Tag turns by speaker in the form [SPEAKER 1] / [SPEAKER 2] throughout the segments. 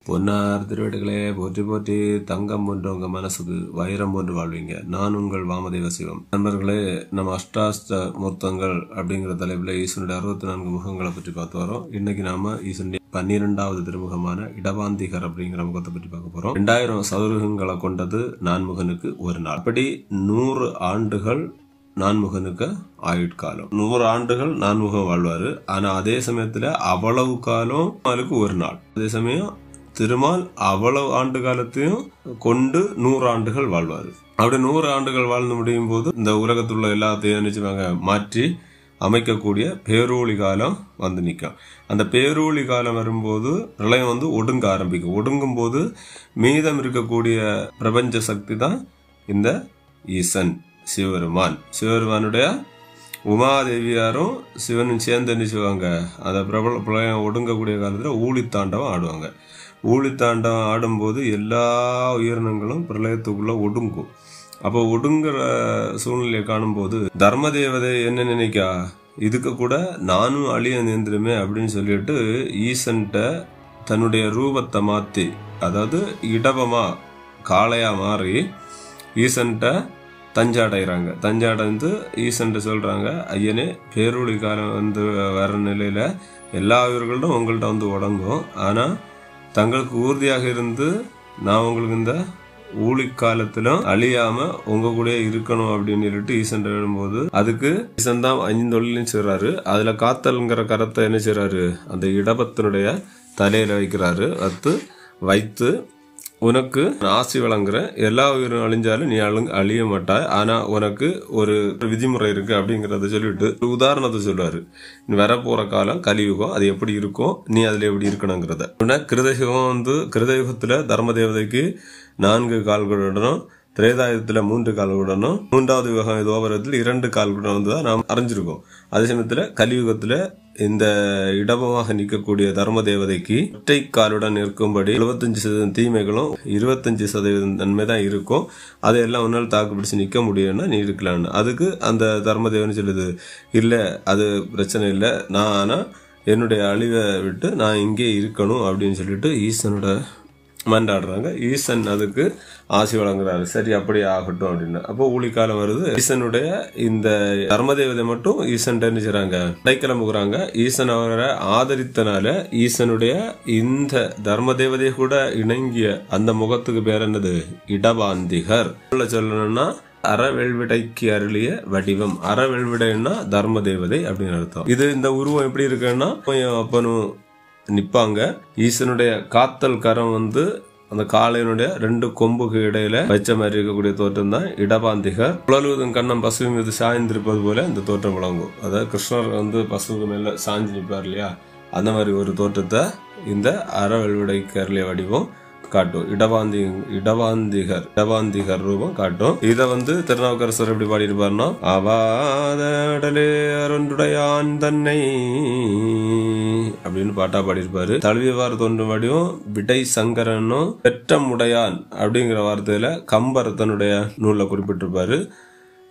[SPEAKER 1] பொன்னார் திருவடிகளே போற்றி போற்றி. தங்கம் போன்ற உங்க மனசுக்கு வைரம் போன்று வாழ்வீங்க. நான் உங்கள் வாமதேவ சிவம். நண்பர்களே, நம்ம அஷ்டாஸ்த மூர்த்தங்கள் அப்படிங்கிற தலைப்புல ஈசனுடைய 64 முகங்களை பற்றி பார்த்து வரோம். இன்னைக்கு நாம ஈசனுடைய 12வது திருமுகமான இடபாந்திகர் அப்படிங்கிற முகத்தை பற்றி பார்க்க போறோம். 2000 சதுரகங்களை கொண்டது நான்முகனுக்கு ஒரு நாள். அப்படி 100 ஆண்டுகள் நான்முகனுக்கு ஆயுட்காலம். 100 ஆண்டுகள் நான்முகம் வாழ்வாரு. ஆனா அதே சமயத்துல அவ்வளவு காலம் அவளுக்கு ஒரு நாள். அதே சமயம் திருமால் அவ்வளவு ஆண்டு காலத்தையும் கொண்டு 100 ஆண்டுகள் வாழ்வாரு. அப்படி 100 ஆண்டுகள் வாழ்ந்து முடியும் போது இந்த உலகத்துள்ள எல்லாத்தையும் நினைச்சுவாங்க மாற்றி அமைக்கக்கூடிய பேரொளி காலம் வந்து நிற்கும். அந்த பேரொளி காலம் வரும்போது பிரளயம் ஒடுங்க ஆரம்பிக்கும். ஒடுங்கும் போது மீதம் இருக்கக்கூடிய பிரபஞ்ச சக்தி தான் இந்த ஈசன் சிவபெருமான். சிவபெருமானுடைய உமாதேவியாரும் சிவனும் சேர்ந்து என்ன செய்வாங்க, அந்த பிரளயம் ஒடுங்கக்கூடிய காலத்துல ஊழித்தாண்டவம் ஆடுவாங்க. ஊழித்தாண்டவம் ஆடும்போது எல்லா உயிரினங்களும் பிரளயத்துக்குள்ள ஒடுங்கும். அப்போ ஒடுங்குற சூழ்நிலையை காணும் போது தர்ம தேவதை என்ன நினைக்கா, இதுக்கு கூட நானும் அழிய நேர்ந்துருமே அப்படின்னு சொல்லிட்டு ஈசன்ட்ட தன்னுடைய ரூபத்தை மாத்தி, அதாவது இடபமா காளையா மாறி ஈசன்ட்ட தஞ்சாடைகிறாங்க. தஞ்சாடைந்து ஈசன்ட்ட சொல்றாங்க, ஐயனே பேரொளி காலம் வர நிலையில எல்லா உயிர்களும் உங்கள்கிட்ட உடங்கும். ஆனா தங்களுக்கு ஊர்தியாக இருந்து நான் உங்களுக்கு இந்த ஊழி காலத்திலும் அழியாம உங்க கூட இருக்கணும் அப்படின்னு சொல்லிட்டு ஈசன் எழும்போது அதுக்கு ஈசன் தான் 5 தொழிலையும் செய்றாரு. அதுல காத்தல்ங்கிற கரத்தை என்ன செய்றாரு, அந்த இடபத்தினுடைய தலையில வைக்கிறாரு. வைத்து உனக்கு ஆசி வழங்குற, எல்லா உயிரும் அழிஞ்சாலும் நீ அழிய மாட்டாய், ஆனா உனக்கு ஒரு விதிமுறை இருக்கு அப்படிங்கறத சொல்லிட்டு உதாரணத்தை சொல்லுவாரு. நீ வரப்போற காலம் கலியுகம், அது எப்படி இருக்கும், நீ அதுல எப்படி இருக்கணுங்கிறத. கிருதயுகம் கிருதயுகத்துல தர்ம தேவதைக்கு 4 கால்களுடனும், திரேதாயுகத்துல 3 கால்களுடனும், 3வது யுகம் தோபரத்தில் 2 கால்களுடன் தான் நாம் அறிஞ்சிருக்கோம். அதே சமயத்துல கலியுகத்துல இந்த இடபமாக நிற்கக்கூடிய தர்ம தேவதைக்கு ஒற்றை காலுடன் இருக்கும்படி 75% தீமைகளும் 25% நன்மை தான் இருக்கும். அதையெல்லாம் உன்னால் தாக்கு பிடிச்சு நிக்க முடியும்னா நீ இருக்கலான்னு. அதுக்கு அந்த தர்ம தேவன் சொல்லுது, இல்ல அது பிரச்சனை இல்லை, நான் ஆனா என்னுடைய அழிவை விட்டு நான் இங்கே இருக்கணும் அப்படின்னு சொல்லிட்டு ஈசனோட மன்றாடுறாங்க. ஈசன் அதுக்கு ஆசி வழங்குறாரு. சரி, அப்படி ஆகட்டும் அப்படின்னு. அப்போ ஊழிக்காலம் வருது. ஈசனுடைய இந்த தர்மதேவதை மட்டும் ஈசன் என்ன செய்றாங்க, கிளம்புகிறாங்க. ஈசன் அவரை ஆதரித்தனால ஈசனுடைய இந்த தர்மதேவதையை கூட இணங்கிய அந்த முகத்துக்கு பேர் என்னது, இடபாந்திகர். சொல்லணும்னா அறவெல்விடைக்கு அருளிய வடிவம். அறவெல்விடைன்னா தர்ம தேவதை அப்படின்னு அர்த்தம். இது இந்த உருவம் எப்படி இருக்குன்னா, அப்பனும் நிப்பாங்க. ஈசனுடைய காத்தல் கரம் அந்த காளையனுடைய 2 கொம்புக்கு இடையில வச்ச மாதிரி இருக்கக்கூடிய தோற்றம் தான் இடபாந்திகர். புலழுவதும் கண்ணம் பசு மீது சாய்ந்திருப்பது போல இந்த தோற்றம் விளங்கும். அதாவது கிருஷ்ணர் பசுவுக்கு மேல சாஞ்சு நிற்பார் இல்லையா, அந்த மாதிரி ஒரு தோற்றத்தை இந்த அறவெல்விடைக்கு அருளிய வடிவம் காட்டும். இடபாந்திகர் ரூபம் காட்டும். இத திருநாவுக்கரசர் எப்படி பாடியிருப்பாருன்னா, அவாதடலே அருண்டுடையான் தன்னை அப்படின்னு பாட்டா பாடியிருப்பாரு. தழுவியவாறு தோன்றும் வடிவம் விடை சங்கரனும் பெற்றமுடையான் அப்படிங்கிற வார்த்தையில கம்பர் தன்னுடைய நூல்ல குறிப்பிட்டிருப்பாரு.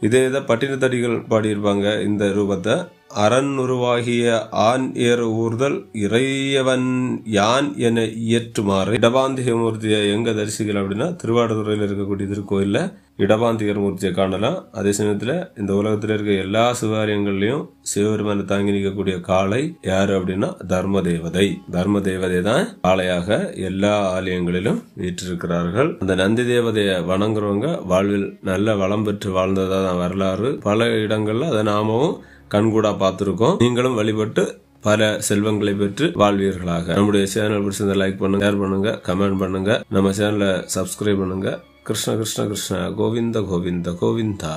[SPEAKER 1] இதே பட்டினத்தடிகள் பாடியிருப்பாங்க இந்த ரூபத்தை. அரண் உருவாகிய ஆண் ஏறு ஊர்தல் இறையவன் யான் என இயற்றுமாறு இடபாந்திக மூர்த்தியை எங்க தரிசிக்கலாம் அப்படின்னா, திருவாடுதுறையில் இருக்கக்கூடிய திருக்கோயில்ல இடபாந்திகர் மூர்த்தியை காணலாம். அதே சமயத்துல இந்த உலகத்துல இருக்க எல்லா சிவாலயங்கள்லயும் சிவபெருமானை தாங்கி நிற்கக்கூடிய காளை யாரு அப்படின்னா தர்ம தேவதை. தர்ம தேவதை தான் காளையாக எல்லா ஆலயங்களிலும் வீற்றிருக்கிறார்கள். அந்த நந்தி தேவதையை வணங்குறவங்க வாழ்வில் நல்ல வளம் பெற்று வாழ்ந்ததான் வரலாறு. பல இடங்கள்ல அதை நாமும் கண்கூடா பார்த்திருக்கோம். நீங்களும் வழிபட்டு பல செல்வங்களை பெற்று வாழ்வீர்களாக. நம்முடைய சேனல் பிடிச்சிருந்தா லைக் பண்ணுங்க, ஷேர் பண்ணுங்க, கமெண்ட் பண்ணுங்க. நம்ம சேனலை சப்ஸ்கிரைப் பண்ணுங்க. கிருஷ்ண கிருஷ்ண கிருஷ்ண கோவிந்த கோவிந்த கோவிந்தா.